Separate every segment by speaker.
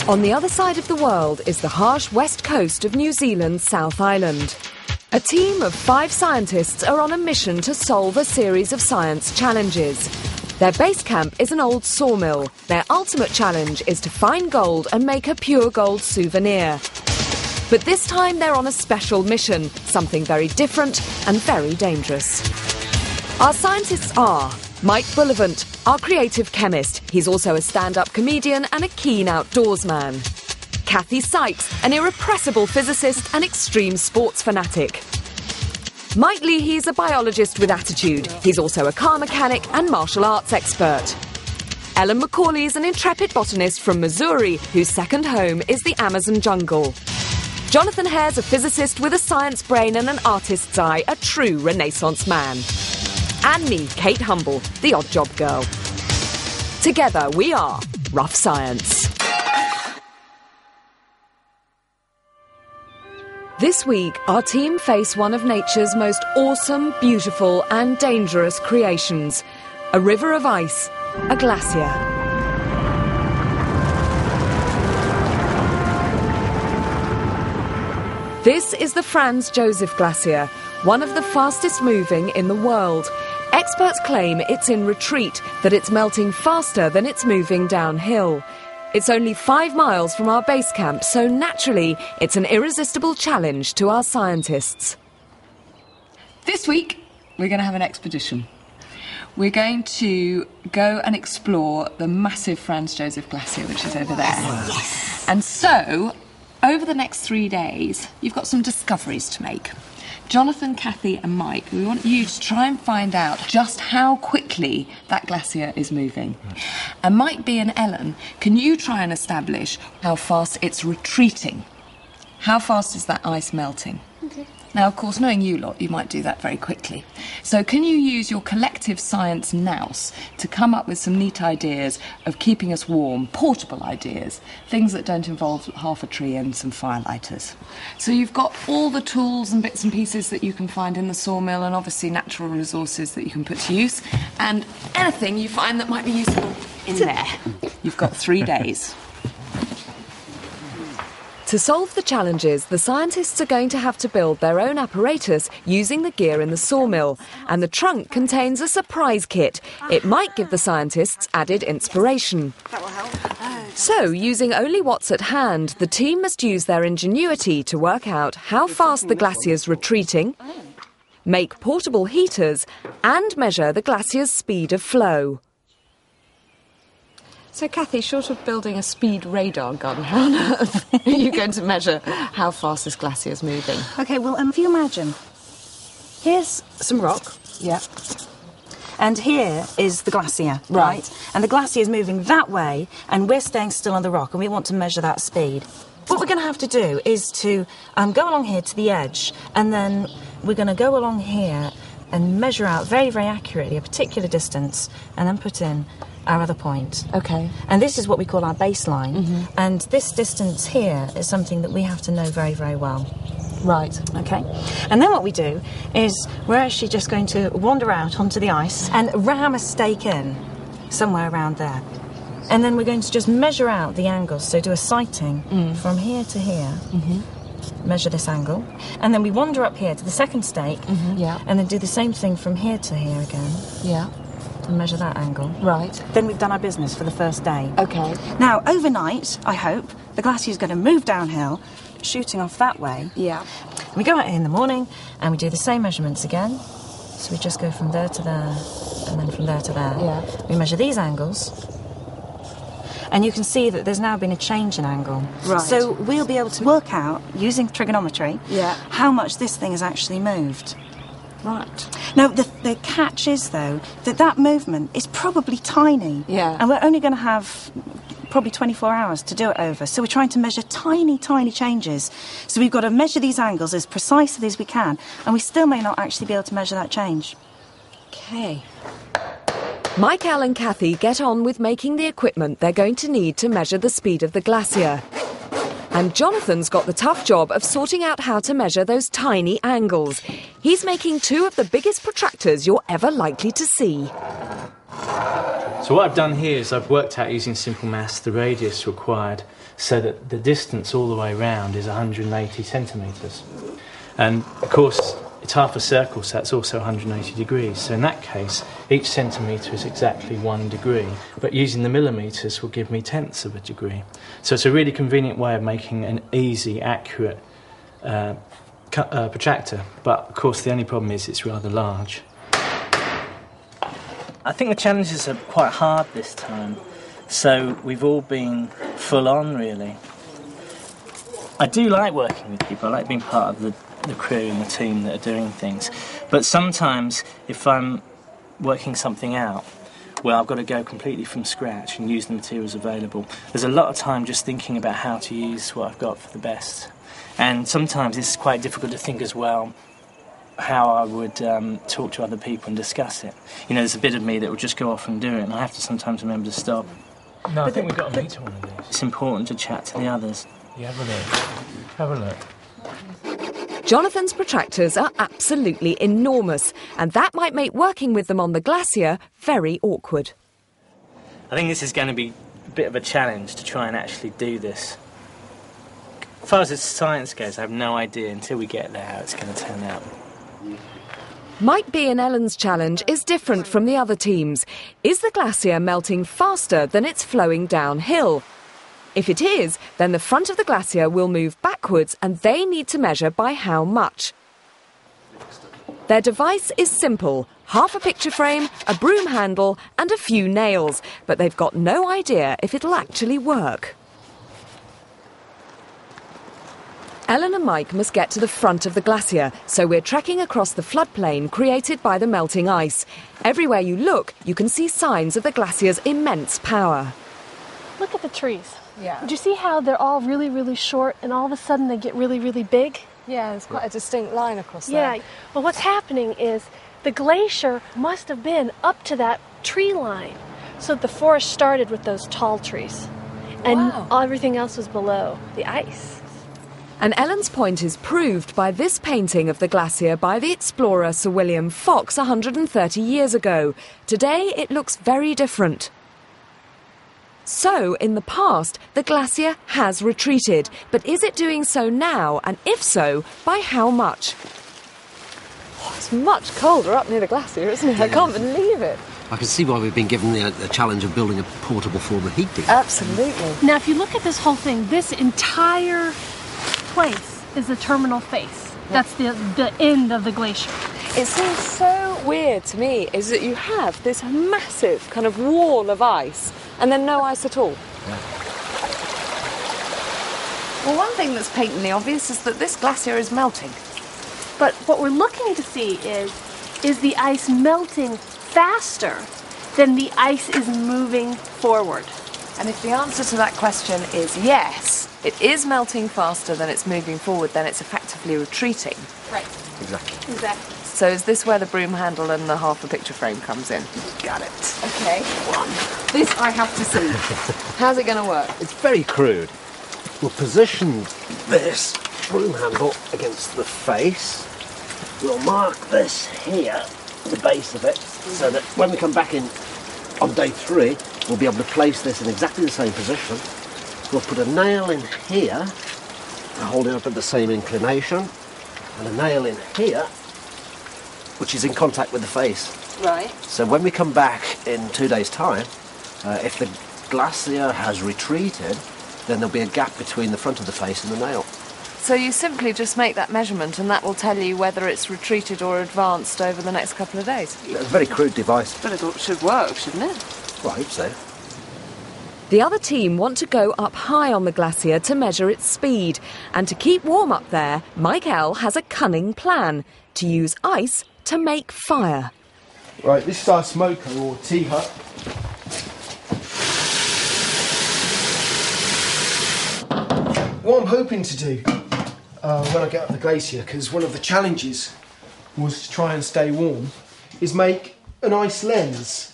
Speaker 1: On the other side of the world is the harsh west coast of New Zealand's South Island. A team of 5 scientists are on a mission to solve a series of science challenges. Their base camp is an old sawmill. Their ultimate challenge is to find gold and make a pure gold souvenir. But this time they're on a special mission, something very different and very dangerous. Our scientists are Mike Bullivant, our creative chemist. He's also a stand-up comedian and a keen outdoors man. Kathy Sykes, an irrepressible physicist and extreme sports fanatic. Mike Leahy's a biologist with attitude. He's also a car mechanic and martial arts expert. Ellen Macaulay's an intrepid botanist from Missouri whose second home is the Amazon jungle. Jonathan Hare's a physicist with a science brain and an artist's eye, a true Renaissance man. And me, Kate Humble, the odd job girl. Together we are Rough Science. This week, our team face one of nature's most awesome, beautiful and dangerous creations. A river of ice, a glacier. This is the Franz Josef Glacier, one of the fastest moving in the world. Experts claim it's in retreat, that it's melting faster than it's moving downhill. It's only 5 miles from our base camp, so naturally it's an irresistible challenge to our scientists.
Speaker 2: This week we're going to have an expedition. We're going to go and explore the massive Franz Josef Glacier, which is over there. Yes. And so, over the next 3 days, you've got some discoveries to make. Jonathan, Kathy and Mike, we want you to try and find out just how quickly that glacier is moving. And Mike B and Ellen, can you try and establish how fast it's retreating? How fast is that ice melting? Okay. Now, of course, knowing you lot, you might do that very quickly. So can you use your collective science nous to come up with some neat ideas of keeping us warm, portable ideas, things that don't involve half a tree and some firelighters? So you've got all the tools and bits and pieces that you can find in the sawmill and obviously natural resources that you can put to use and anything you find that might be useful in there. You've got 3 days.
Speaker 1: To solve the challenges, the scientists are going to have to build their own apparatus using the gear in the sawmill, and the trunk contains a surprise kit. It might give the scientists added inspiration.
Speaker 3: That will help.
Speaker 1: So, using only what's at hand, the team must use their ingenuity to work out how fast the glacier's retreating, make portable heaters, and measure the glacier's speed of flow.
Speaker 2: So, Kathy, short of building a speed radar gun, how on earth are you going to measure how fast this glacier is moving?
Speaker 3: OK, well, if you imagine, here's some rock.
Speaker 2: Yeah.
Speaker 3: And here is the glacier, right? And the glacier is moving that way, and we're staying still on the rock, and we want to measure that speed. What we're going to have to do is to go along here to the edge, and then we're going to go along here and measure out very, very accurately a particular distance, and then put in our other point.
Speaker 2: OK.
Speaker 3: And this is what we call our baseline. And this distance here is something that we have to know very, very well.
Speaker 2: Right.
Speaker 3: OK. And then what we do is we're actually just going to wander out onto the ice and ram a stake in somewhere around there. And then we're going to just measure out the angles. So do a sighting from here to here. Measure this angle. And then we wander up here to the second stake.
Speaker 2: Yeah.
Speaker 3: And then do the same thing from here to here again.
Speaker 2: Yeah.
Speaker 3: And measure that angle.
Speaker 2: Right.
Speaker 3: Then we've done our business for the first day.
Speaker 2: OK.
Speaker 3: Now, overnight, I hope, the glacier's going to move downhill, shooting off that way.
Speaker 2: Yeah.
Speaker 3: We go out in the morning, and we do the same measurements again. So we just go from there to there, and then from there to there.
Speaker 2: Yeah.
Speaker 3: We measure these angles. And you can see that there's now been a change in angle.
Speaker 2: Right.
Speaker 3: So we'll be able to work out, using trigonometry, how much this thing has actually moved.
Speaker 2: Right.
Speaker 3: Now, the catch is, though, that movement is probably tiny.
Speaker 2: Yeah.
Speaker 3: And we're only going to have probably 24 hours to do it over. So we're trying to measure tiny, tiny changes. So we've got to measure these angles as precisely as we can, and we still may not actually be able to measure that change.
Speaker 2: OK.
Speaker 1: Mike, Al and Kathy get on with making the equipment they're going to need to measure the speed of the glacier. And Jonathan's got the tough job of sorting out how to measure those tiny angles. He's making 2 of the biggest protractors you're ever likely to see.
Speaker 4: So what I've done here is I've worked out using simple maths the radius required so that the distance all the way round is 180 centimetres. And of course it's half a circle, so that's also 180 degrees. So in that case, each centimetre is exactly 1 degree, but using the millimetres will give me tenths of a degree. So it's a really convenient way of making an easy, accurate protractor. But of course the only problem is it's rather large.
Speaker 5: I think the challenges are quite hard this time, so we've all been full on, really. I do like working with people, I like being part of the crew and the team that are doing things, but sometimes if I'm working something out, well, I've got to go completely from scratch and use the materials available. There's a lot of time just thinking about how to use what I've got for the best, and sometimes it's quite difficult to think as well how I would talk to other people and discuss it. You know, there's a bit of me that will just go off and do it, and I have to sometimes remember to stop.
Speaker 4: No, I think we've got to meet one of these.
Speaker 5: It's important to chat to the others.
Speaker 4: Yeah, have a look.
Speaker 1: Jonathan's protractors are absolutely enormous, and that might make working with them on the glacier very awkward.
Speaker 5: I think this is going to be a bit of a challenge to try and actually do this. As far as the science goes, I have no idea until we get there how it's going to turn out.
Speaker 1: Mike B and Ellen's challenge is different from the other teams. Is the glacier melting faster than it's flowing downhill? If it is, then the front of the glacier will move backwards and they need to measure by how much. Their device is simple: half a picture frame, a broom handle and a few nails, but they've got no idea if it'll actually work. Ellen and Mike must get to the front of the glacier, so we're trekking across the floodplain created by the melting ice. Everywhere you look, you can see signs of the glacier's immense power.
Speaker 6: Look at the trees.
Speaker 2: Yeah.
Speaker 6: Did you see how they're all really, really short and all of a sudden they get really, really big?
Speaker 2: Yeah, there's quite a distinct line across there.
Speaker 6: Yeah. Well, what's happening is the glacier must have been up to that tree line. So the forest started with those tall trees. And everything else was below the ice.
Speaker 1: And Ellen's point is proved by this painting of the glacier by the explorer Sir William Fox 130 years ago. Today it looks very different. So, in the past, the glacier has retreated. But is it doing so now? And if so, by how much?
Speaker 2: Oh, it's much colder up near the glacier, isn't it? I can't believe it.
Speaker 7: I can see why we've been given the challenge of building a portable form of heating.
Speaker 2: Absolutely.
Speaker 6: Now, if you look at this whole thing, this entire place is the terminal face. That's the end of the glacier.
Speaker 2: It seems so weird to me is that you have this massive kind of wall of ice and then no ice at all.
Speaker 7: Yeah.
Speaker 2: Well, one thing that's patently obvious is that this glacier is melting.
Speaker 6: But what we're looking to see is the ice melting faster than the ice is moving forward.
Speaker 2: And if the answer to that question is yes, it is melting faster than it's moving forward, then it's effectively retreating.
Speaker 6: Right.
Speaker 7: Exactly.
Speaker 6: Exactly.
Speaker 2: So is this where the broom handle and the half a picture frame comes in?
Speaker 7: Got it.
Speaker 2: Okay, this I have to see. How's it going to work?
Speaker 7: It's very crude. We'll position this broom handle against the face. We'll mark this here, the base of it, so that when we come back in on day 3, we'll be able to place this in exactly the same position. We'll put a nail in here, hold it up at the same inclination, and a nail in here, which is in contact with the face.
Speaker 2: Right.
Speaker 7: So when we come back in 2 days' time, if the glacier has retreated, then there'll be a gap between the front of the face and the nail.
Speaker 2: So you simply just make that measurement and that will tell you whether it's retreated or advanced over the next couple of days?
Speaker 7: It's a very crude device.
Speaker 2: But it should work, shouldn't it?
Speaker 7: Well, I hope so.
Speaker 1: The other team want to go up high on the glacier to measure its speed. And to keep warm up there, Mike L has a cunning plan: to use ice to make fire.
Speaker 8: Right, this is our smoker or tea hut. What I'm hoping to do when I get up the glacier, because one of the challenges was to try and stay warm, is make an ice lens.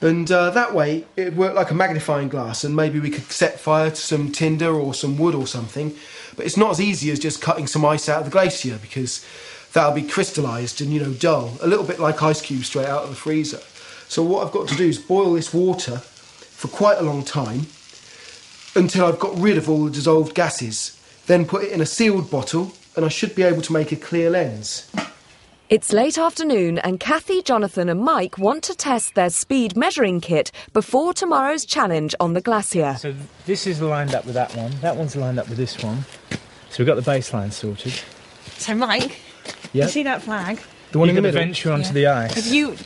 Speaker 8: And that way it'd work like a magnifying glass, and maybe we could set fire to some tinder or some wood or something. But it's not as easy as just cutting some ice out of the glacier, because that'll be crystallised and, you know, dull. A little bit like ice cubes straight out of the freezer. So what I've got to do is boil this water for quite a long time until I've got rid of all the dissolved gases. Then put it in a sealed bottle and I should be able to make a clear lens.
Speaker 1: It's late afternoon and Kathy, Jonathan and Mike want to test their speed measuring kit before tomorrow's challenge on the glacier.
Speaker 4: So this is lined up with that one's lined up with this one. So we've got the baseline sorted.
Speaker 3: So, Mike,
Speaker 4: Yep.
Speaker 3: you see that flag?
Speaker 8: The one in the
Speaker 4: You're
Speaker 8: middle?
Speaker 4: going to venture onto the ice.
Speaker 3: If you,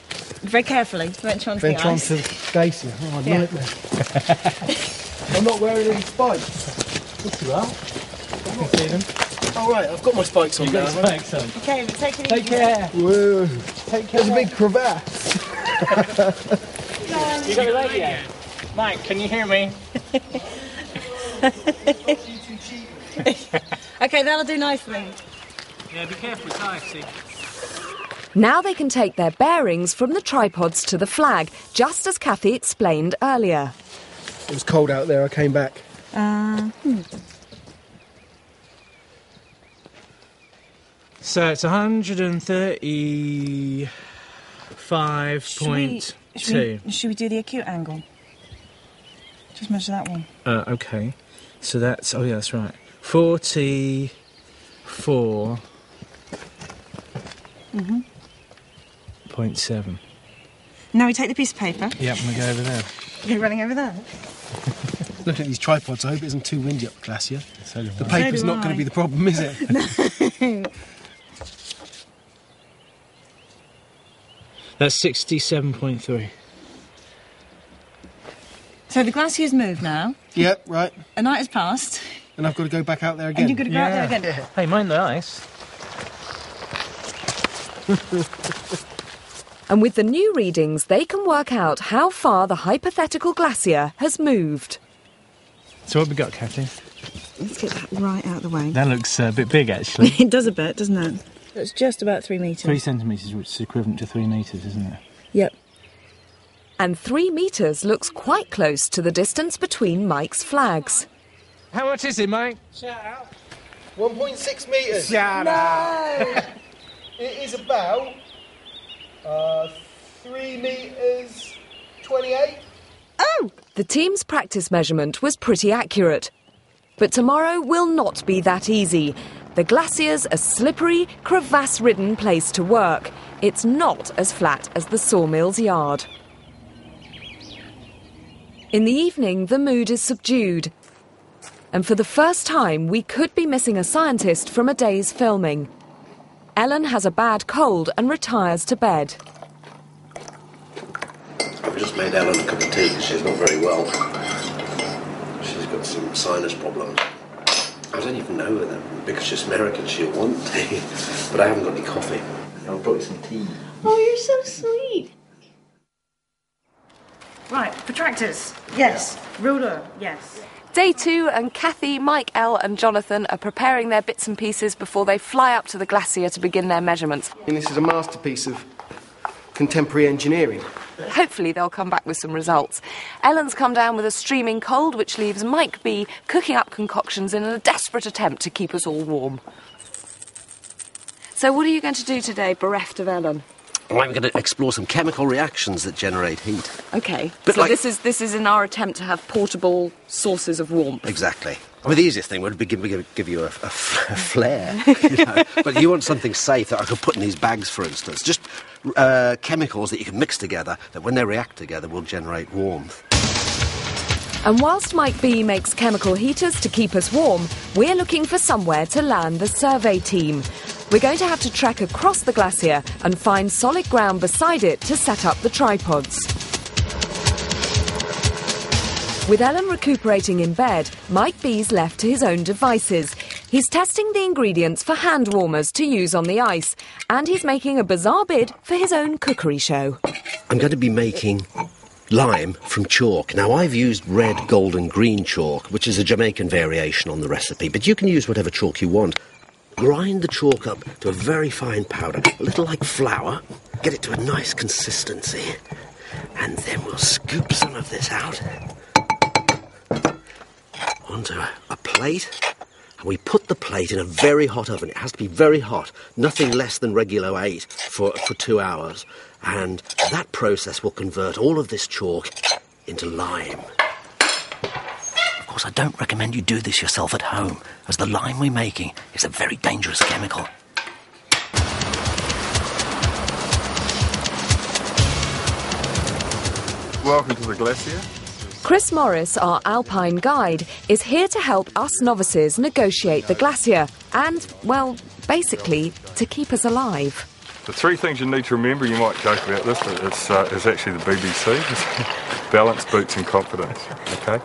Speaker 3: very carefully, venture onto the ice.
Speaker 8: Venture onto the glacier. Oh,
Speaker 3: Yeah.
Speaker 8: nightmare. I'm not wearing any spikes.
Speaker 4: Yes, you are. I can see them.
Speaker 8: All right, I've got my spikes on
Speaker 4: You've
Speaker 8: now.
Speaker 4: got the spikes on.
Speaker 3: Okay, but take it
Speaker 4: Take
Speaker 3: easy.
Speaker 4: care.
Speaker 8: Whoa.
Speaker 4: Take care.
Speaker 8: There's a big crevasse.
Speaker 5: You got the radio? Mike, can you hear me?
Speaker 3: Okay, that'll do nicely.
Speaker 4: Yeah, be careful, it's icy.
Speaker 1: Now they can take their bearings from the tripods to the flag, just as Kathy explained earlier.
Speaker 8: It was cold out there, I came back.
Speaker 4: So it's 135.2.
Speaker 3: Should we do the acute angle? Just measure that one.
Speaker 4: Okay. So that's, oh yeah, that's right. 44. 0.7.
Speaker 3: Now we take the piece of paper.
Speaker 4: Yep, I'm going to go over there.
Speaker 3: You're running over there.
Speaker 8: Look at these tripods, I hope it isn't too windy up the glacier.
Speaker 4: So do
Speaker 8: The
Speaker 4: I.
Speaker 8: paper's
Speaker 3: So do
Speaker 8: not going
Speaker 3: I.
Speaker 8: to be the problem, is it?
Speaker 4: That's 67.3.
Speaker 3: So the glacier's moved now.
Speaker 8: Yep, right.
Speaker 3: A night has passed.
Speaker 8: And I've got to go back out there again.
Speaker 3: And you've got to go out there again.
Speaker 4: Hey, mind the ice.
Speaker 1: And with the new readings, they can work out how far the hypothetical glacier has moved.
Speaker 4: So what have we got, Kathy?
Speaker 3: Let's get that right out of the way.
Speaker 4: That looks a bit big, actually.
Speaker 3: It does a bit, doesn't it? It's just about 3 metres.
Speaker 4: 3 centimetres, which is equivalent to 3 metres, isn't it?
Speaker 3: Yep.
Speaker 1: And 3 metres looks quite close to the distance between Mike's flags.
Speaker 4: How much is it, Mike?
Speaker 8: 1.6 metres.
Speaker 4: Shut up!
Speaker 8: It is about 3 metres 28.
Speaker 1: Oh! The team's practice measurement was pretty accurate. But tomorrow will not be that easy. The glacier's a slippery, crevasse-ridden place to work. It's not as flat as the sawmill's yard. In the evening, the mood is subdued. And for the first time, we could be missing a scientist from a day's filming. Ellen has a bad cold and retires to bed.
Speaker 7: I've just made Ellen a cup of tea because she's not very well. She's got some sinus problems. I don't even know her then, because she's American, she'll want tea. But I haven't got any coffee. I'll brought you some tea.
Speaker 6: Oh, you're so sweet.
Speaker 3: Right, protractors. Yes. Ruler. Yes.
Speaker 2: Day 2 and Kathy, Mike, Elle and Jonathan are preparing their bits and pieces before they fly up to the glacier to begin their measurements.
Speaker 8: And this is a masterpiece of contemporary engineering.
Speaker 2: Hopefully they'll come back with some results. Ellen's come down with a streaming cold, which leaves Mike B cooking up concoctions in a desperate attempt to keep us all warm. So what are you going to do today, bereft of Ellen?
Speaker 7: I'm going to explore some chemical reactions that generate heat.
Speaker 2: OK,
Speaker 7: But
Speaker 2: so
Speaker 7: like-
Speaker 2: this is in our attempt to have portable sources of warmth.
Speaker 7: Exactly. I mean, the easiest thing would be give you a flare. You know? But you want something safe that I could put in these bags, for instance. Just chemicals that you can mix together that, when they react together, will generate warmth.
Speaker 1: And whilst Mike B makes chemical heaters to keep us warm, we're looking for somewhere to land the survey team. We're going to have to trek across the glacier and find solid ground beside it to set up the tripods. With Ellen recuperating in bed, Mike B's left to his own devices. He's testing the ingredients for hand warmers to use on the ice, and he's making a bizarre bid for his own cookery show.
Speaker 7: I'm going to be making lime from chalk. Now, I've used red, gold and green chalk, which is a Jamaican variation on the recipe, but you can use whatever chalk you want. Grind the chalk up to a very fine powder, a little like flour. Get it to a nice consistency. And then we'll scoop some of this out onto a plate. And we put the plate in a very hot oven. It has to be very hot, nothing less than regular 8 for 2 hours. And that process will convert all of this chalk into lime. Of course, I don't recommend you do this yourself at home, as the lime we're making is a very dangerous chemical.
Speaker 9: Welcome to the glacier.
Speaker 1: Chris Morris, our alpine guide, is here to help us novices negotiate the glacier and, well, basically, to keep us alive.
Speaker 9: The 3 things you need to remember, you might joke about this, but it's actually the BBC. It's balance, boots and confidence, okay?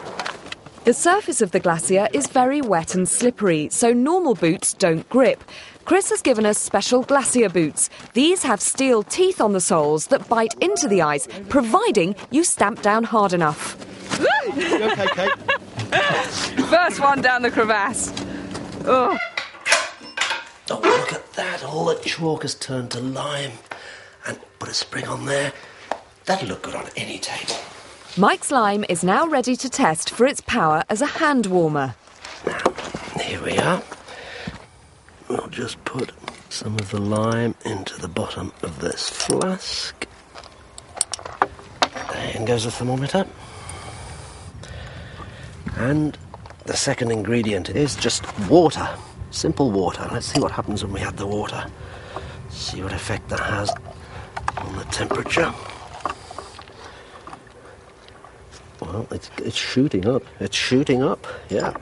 Speaker 1: The surface of the glacier is very wet and slippery, so normal boots don't grip. Chris has given us special glacier boots. These have steel teeth on the soles that bite into the ice, providing you stamp down hard enough.
Speaker 8: Okay, Kate.
Speaker 2: First one down the crevasse. Oh.
Speaker 7: Oh, look at that. All the chalk has turned to lime. And put a spring on there. That'll look good on any table.
Speaker 1: Mike's lime is now ready to test for its power as a hand warmer.
Speaker 7: Now, here we are. We'll just put some of the lime into the bottom of this flask. There goes the thermometer. And the second ingredient is just water. Simple water. Let's see what happens when we add the water. See what effect that has on the temperature. Well, it's shooting up. It's shooting up, yeah.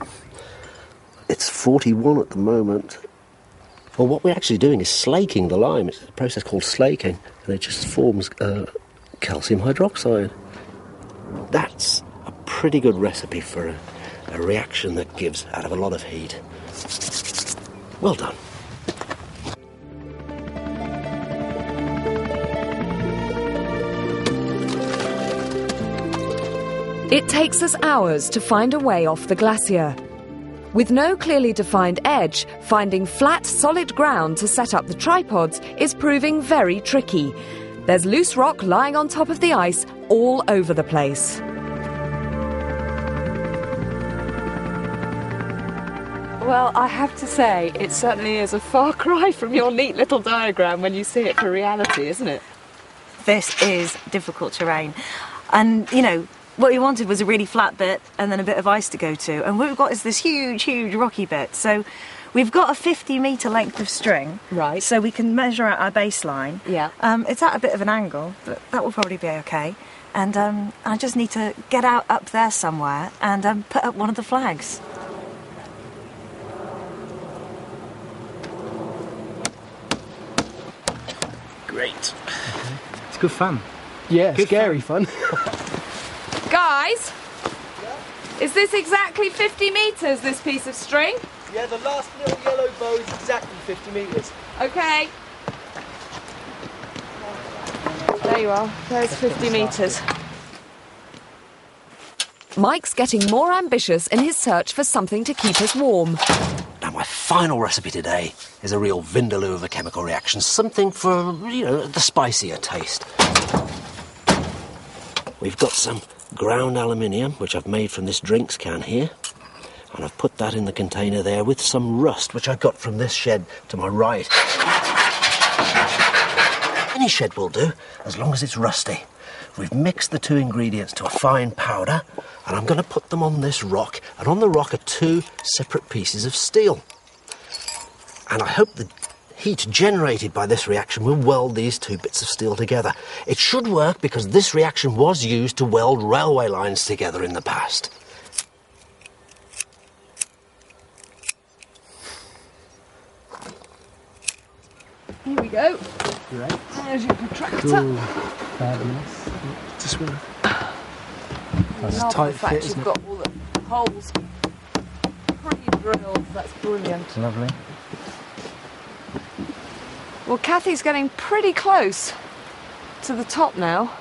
Speaker 7: It's 41 at the moment. Well, what we're actually doing is slaking the lime. It's a process called slaking, and it just forms calcium hydroxide. That's a pretty good recipe for a reaction that gives out of a lot of heat. Well done.
Speaker 1: It takes us hours to find a way off the glacier. With no clearly defined edge, finding flat, solid ground to set up the tripods is proving very tricky. There's loose rock lying on top of the ice all over the place.
Speaker 2: Well, I have to say, it certainly is a far cry from your neat little diagram when you see it for reality, isn't it?
Speaker 3: This is difficult terrain. And, you know, what we wanted was a really flat bit and then a bit of ice to go to. And what we've got is this huge, huge rocky bit. So we've got a 50-metre length of string.
Speaker 2: Right.
Speaker 3: So we can measure out our baseline.
Speaker 2: Yeah.
Speaker 3: It's at a bit of an angle, but that will probably be okay. And I just need to get out up there somewhere and put up one of the flags.
Speaker 5: Great. It's good fun.
Speaker 8: Yeah,
Speaker 5: Good
Speaker 8: scary fun.
Speaker 2: Guys, is this exactly 50 metres, this piece of string?
Speaker 8: Yeah, the last little yellow bow is exactly 50 metres.
Speaker 2: Okay. There you are. There's 50 metres.
Speaker 1: Mike's getting more ambitious in his search for something to keep us warm.
Speaker 7: Now, my final recipe today is a real vindaloo of a chemical reaction. Something for, you know, the spicier taste. We've got some ground aluminium, which I've made from this drinks can here. And I've put that in the container there with some rust, which I got from this shed to my right. Any shed will do, as long as it's rusty. We've mixed the 2 ingredients to a fine powder, and I'm going to put them on this rock, and on the rock are 2 separate pieces of steel. And I hope the heat generated by this reaction will weld these 2 bits of steel together. It should work because this reaction was used to weld railway lines together in the past.
Speaker 2: Here we go.
Speaker 8: Great.
Speaker 2: There's your protractor.
Speaker 8: Cool. Fabulous. Just one. That's a
Speaker 2: Love
Speaker 8: tight
Speaker 2: the fact
Speaker 8: fit,
Speaker 2: you've
Speaker 8: isn't it?
Speaker 2: got all the holes pre-drilled. That's brilliant.
Speaker 5: Lovely.
Speaker 2: Well, Kathy's getting pretty close to the top now,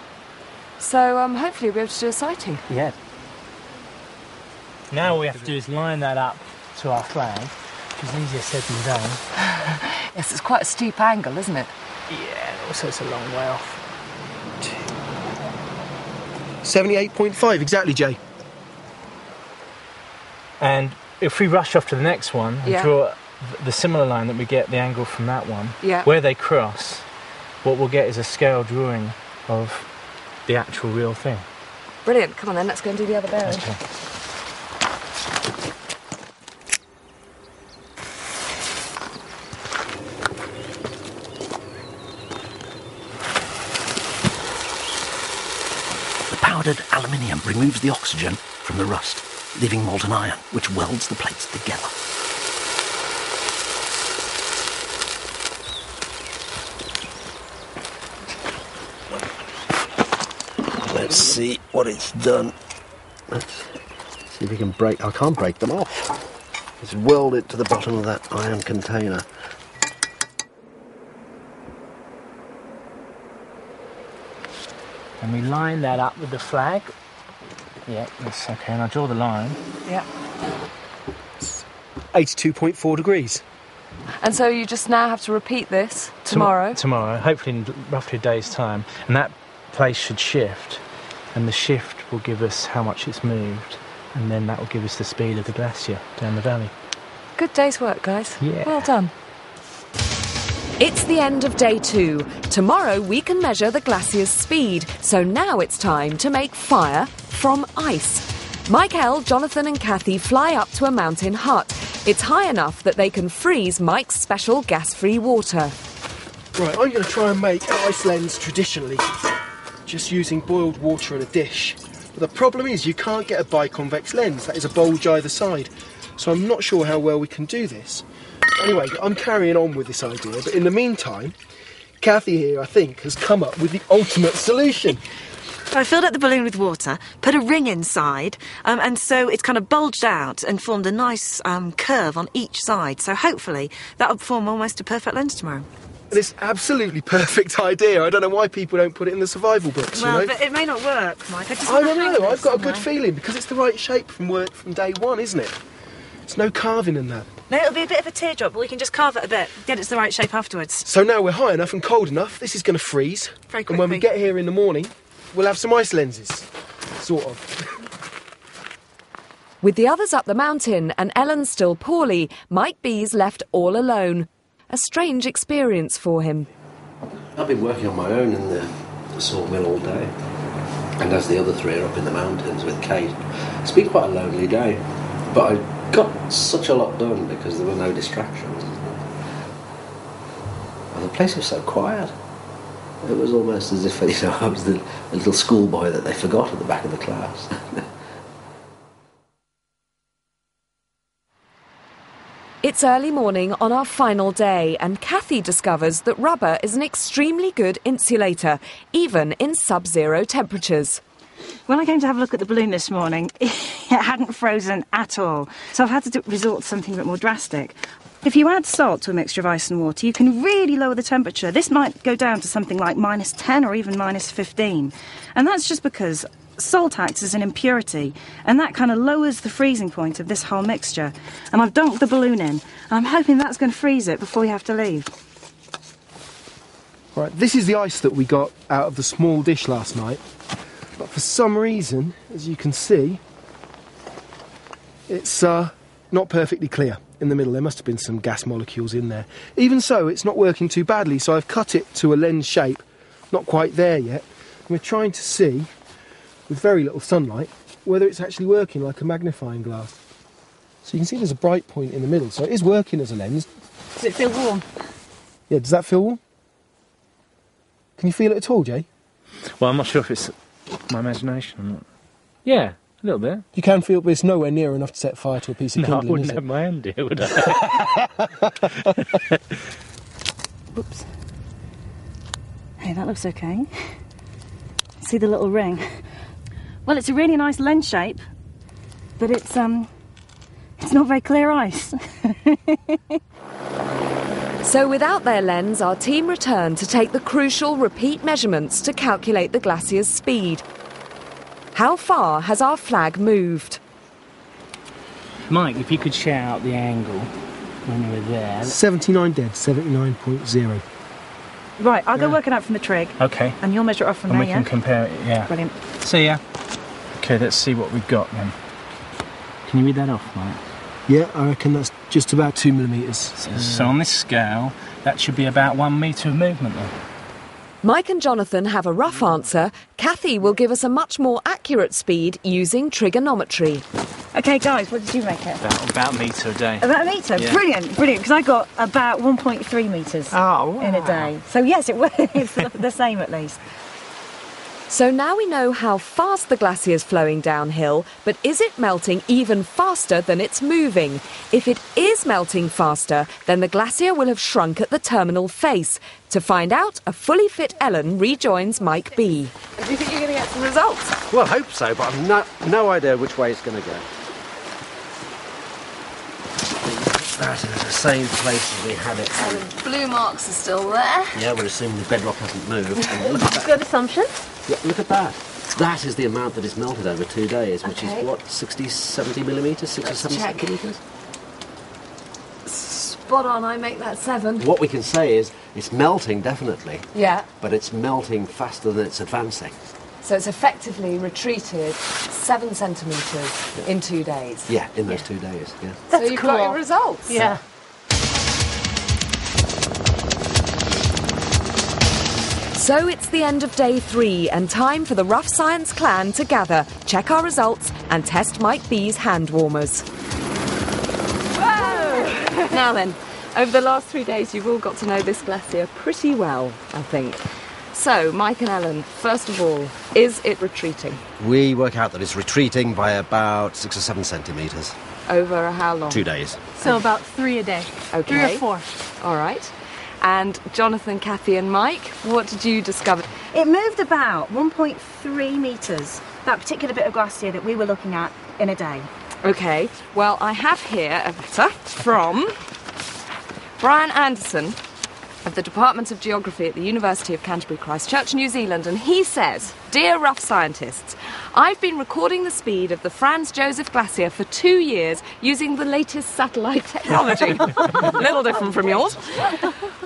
Speaker 2: so hopefully we'll be able to do a sighting.
Speaker 5: Yeah. Now all we have to do is line that up to our flag, which is easier said than done.
Speaker 2: Yes, it's quite a steep angle, isn't it?
Speaker 5: Yeah, also it's a long way off.
Speaker 8: 78.5, exactly, Jay.
Speaker 4: And if we rush off to the next one and draw the similar line that we get the angle from that one, where they cross, what we'll get is a scale drawing of the actual real thing.
Speaker 1: Brilliant. Come on then, let's go and do the other bearing.
Speaker 4: Okay.
Speaker 7: Powdered aluminium removes the oxygen from the rust, leaving molten iron, which welds the plates together. Let's see what it's done. Let's see if we can break... I can't break them off. It's welded to the bottom of that iron container.
Speaker 4: And we line that up with the flag. Yeah, that's okay. And I draw the line.
Speaker 1: Yeah.
Speaker 8: 82.4 degrees.
Speaker 1: And so you just now have to repeat this tomorrow?
Speaker 4: Tomorrow, hopefully in roughly a day's time. And that place should shift. And the shift will give us how much it's moved. And then that will give us the speed of the glacier down the valley.
Speaker 1: Good day's work, guys.
Speaker 4: Yeah.
Speaker 1: Well done. It's the end of day 2. Tomorrow we can measure the glacier's speed, so now it's time to make fire from ice. Michael, Jonathan and Kathy fly up to a mountain hut. It's high enough that they can freeze Mike's special gas-free water.
Speaker 8: Right, I'm going to try and make an ice lens traditionally, just using boiled water in a dish. But the problem is you can't get a biconvex lens, that is a bulge either side. So I'm not sure how well we can do this. Anyway, I'm carrying on with this idea, but in the meantime, Kathy here, I think, has come up with the ultimate solution.
Speaker 3: I filled up the balloon with water, put a ring inside, and so it's kind of bulged out and formed a nice curve on each side. So hopefully that'll form almost a perfect lens tomorrow.
Speaker 8: This absolutely perfect idea. I don't know why people don't put it in the survival books,
Speaker 3: Well,
Speaker 8: you know?
Speaker 3: but it may not work, Mike.
Speaker 8: I don't know. I've got a good feeling because it's the right shape from day one, isn't it? It's no carving in that.
Speaker 3: No, it'll be a bit of a teardrop, but we can just carve it a bit, get it to the right shape afterwards.
Speaker 8: So now we're high enough and cold enough, this is going to freeze.
Speaker 3: Very quickly.
Speaker 8: And when we get here in the morning, we'll have some ice lenses. Sort of.
Speaker 1: With the others up the mountain and Ellen still poorly, Mike B's left all alone. A strange experience for him.
Speaker 7: I've been working on my own in the sawmill all day. And as the other three are up in the mountains with Kate, it's been quite a lonely day. But I got such a lot done because there were no distractions. And the place was so quiet. It was almost as if, you know, I was the little schoolboy that they forgot at the back of the class.
Speaker 1: It's early morning on our final day and Kathy discovers that rubber is an extremely good insulator, even in sub-zero temperatures.
Speaker 3: When I came to have a look at the balloon this morning, it hadn't frozen at all. So I've had to resort to something a bit more drastic. If you add salt to a mixture of ice and water, you can really lower the temperature. This might go down to something like -10 or even -15. And that's just because salt acts as an impurity, and that kind of lowers the freezing point of this whole mixture. And I've dunked the balloon in, and I'm hoping that's going to freeze it before we have to leave.
Speaker 8: Right, this is the ice that we got out of the small dish last night. But for some reason, as you can see, it's not perfectly clear in the middle. There must have been some gas molecules in there. Even so, it's not working too badly, so I've cut it to a lens shape. Not quite there yet. And we're trying to see, with very little sunlight, whether it's actually working like a magnifying glass. So you can see there's a bright point in the middle, so it is working as a lens.
Speaker 3: Does it feel warm?
Speaker 8: Yeah, does that feel warm? Can you feel it at all, Jay?
Speaker 4: Well, I'm not sure if it's my imagination or not. Yeah, a little bit.
Speaker 8: You can feel, but it's nowhere near enough to set fire to a piece of
Speaker 4: No, I
Speaker 8: kindling,
Speaker 4: wouldn't
Speaker 8: is
Speaker 4: have
Speaker 8: it?
Speaker 4: my hand here, would I?
Speaker 3: Whoops. Hey, that looks okay. See the little ring? Well, it's a really nice lens shape, but it's not very clear ice.
Speaker 1: So without their lens, our team returned to take the crucial repeat measurements to calculate the glacier's speed. How far has our flag moved?
Speaker 5: Mike, if you could shout out the angle when you were there.
Speaker 8: 79 dead, 79.0.
Speaker 3: Right, I'll go work it out from the trig.
Speaker 5: Okay.
Speaker 3: And you'll measure it off from
Speaker 5: And
Speaker 3: there,
Speaker 5: we can compare it, yeah.
Speaker 3: Brilliant.
Speaker 5: See ya. Okay, let's see what we've got then. Can you read that off, Mike?
Speaker 8: Yeah, I reckon that's just about 2 millimetres.
Speaker 5: So on this scale, that should be about 1 metre of movement then.
Speaker 1: Mike and Jonathan have a rough answer. Kathy will give us a much more accurate speed using trigonometry.
Speaker 3: OK, guys, what did you make it?
Speaker 5: About a metre a day.
Speaker 3: About a metre?
Speaker 5: Yeah.
Speaker 3: Brilliant, brilliant, because I got about 1.3 metres in a day. So, yes, it's the same at least.
Speaker 1: So now we know how fast the glacier is flowing downhill, but is it melting even faster than it's moving? If it is melting faster, then the glacier will have shrunk at the terminal face. To find out, a fully fit Ellen rejoins Mike B.
Speaker 2: Do you think you're going to get some results?
Speaker 7: Well, I hope so, but I've no idea which way it's going to go. That is the same place as we had it.
Speaker 2: So the blue marks are still there.
Speaker 7: Yeah, we're assuming the bedrock hasn't moved. And look at that.
Speaker 6: Good assumption.
Speaker 7: Yeah, look at that. That is the amount that is melted over 2 days, which
Speaker 2: Okay.
Speaker 7: is what, 60, 70 millimetres, 60 or 70
Speaker 2: check.
Speaker 7: centimetres?
Speaker 2: Spot on, I make that 7.
Speaker 7: What we can say is it's melting definitely,
Speaker 2: Yeah,
Speaker 7: but it's melting faster than it's advancing.
Speaker 2: so it's effectively retreated 7 centimetres in 2 days.
Speaker 7: Yeah, in those 2 days, yeah.
Speaker 2: So you've got your results.
Speaker 6: Yeah.
Speaker 1: So it's the end of day 3 and time for the Rough Science clan to gather, check our results and test Mike B's hand warmers.
Speaker 2: Whoa! Now then, over the last 3 days you've all got to know this glacier pretty well, I think. So, Mike and Ellen, first of all, is it retreating?
Speaker 7: We work out that it's retreating by about 6 or 7 centimetres.
Speaker 2: Over how long?
Speaker 7: 2 days.
Speaker 6: So about 3 a day.
Speaker 2: Okay.
Speaker 6: 3 or 4.
Speaker 2: All right. And Jonathan, Kathy and Mike, what did you discover?
Speaker 3: It moved about 1.3 metres, that particular bit of glacier that we were looking at in a day.
Speaker 2: Okay, well, I have here a letter from Brian Anderson of the Department of Geography at the University of Canterbury, Christchurch, New Zealand, and he says, "Dear rough scientists, I've been recording the speed of the Franz Josef Glacier for 2 years using the latest satellite technology." Little different from yours.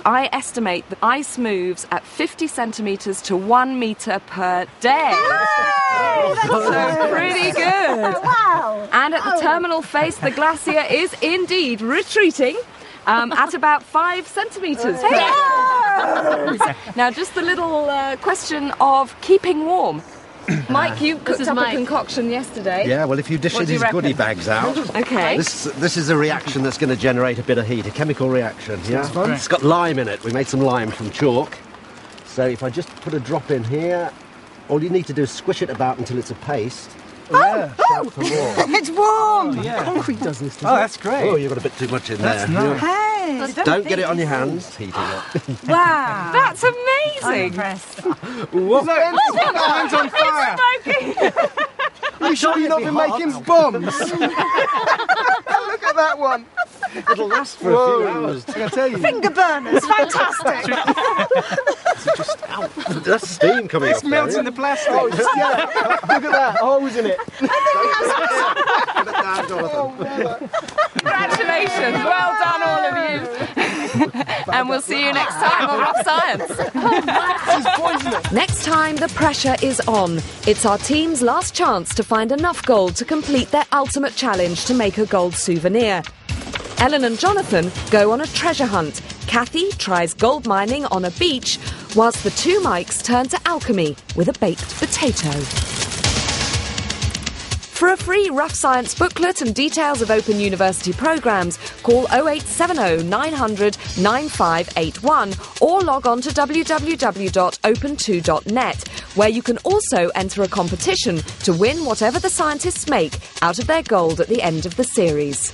Speaker 2: I estimate that ice moves at 50 centimetres to 1 metre per day. So pretty good.
Speaker 3: Wow!
Speaker 2: And at the terminal face, the glacier is indeed retreating at about 5 centimetres. Now, just the little question of keeping warm. Mike, you cooked
Speaker 6: is
Speaker 2: up
Speaker 6: Mike.
Speaker 2: a concoction yesterday.
Speaker 7: Yeah, well, if you dish
Speaker 2: What do you
Speaker 7: these
Speaker 2: reckon?
Speaker 7: goodie bags out,
Speaker 2: Okay.
Speaker 7: this is a reaction that's going to generate a bit of heat, a chemical reaction. Yeah,
Speaker 8: fun.
Speaker 7: it's got lime in it. We made some lime from chalk. So if I just put a drop in here, all you need to do is squish it about until it's a paste.
Speaker 8: Yeah.
Speaker 7: Shout for more.
Speaker 3: It's warm!
Speaker 8: Concrete does this.
Speaker 5: Oh, that's great.
Speaker 7: Oh, you've got a bit too much in there.
Speaker 5: nice.
Speaker 3: Hey!
Speaker 7: Don't get it on your hands. Heating it.
Speaker 3: Wow!
Speaker 2: That's
Speaker 3: I'm
Speaker 2: amazing.
Speaker 3: impressed.
Speaker 8: Hands on fire! Are you sure you've not been making bombs? Look at that one.
Speaker 7: It'll last for a few hours.
Speaker 8: I can tell you.
Speaker 3: Finger burners, fantastic!
Speaker 7: That's steam coming
Speaker 8: It's
Speaker 7: up there,
Speaker 8: melting the plastic. Oh, yeah. Look at that. Holes in it.
Speaker 7: Put it down, Jonathan.
Speaker 2: Congratulations. Well done, all of you. And we'll see you next time on Rough Science.
Speaker 8: This is poisonous.
Speaker 1: Next time, the pressure is on. It's our team's last chance to find enough gold to complete their ultimate challenge to make a gold souvenir. Ellen and Jonathan go on a treasure hunt. Kathy tries gold mining on a beach, whilst the two Mikes turn to alchemy with a baked potato. For a free Rough Science booklet and details of Open University programmes, call 0870 900 9581 or log on to www.open2.net, where you can also enter a competition to win whatever the scientists make out of their gold at the end of the series.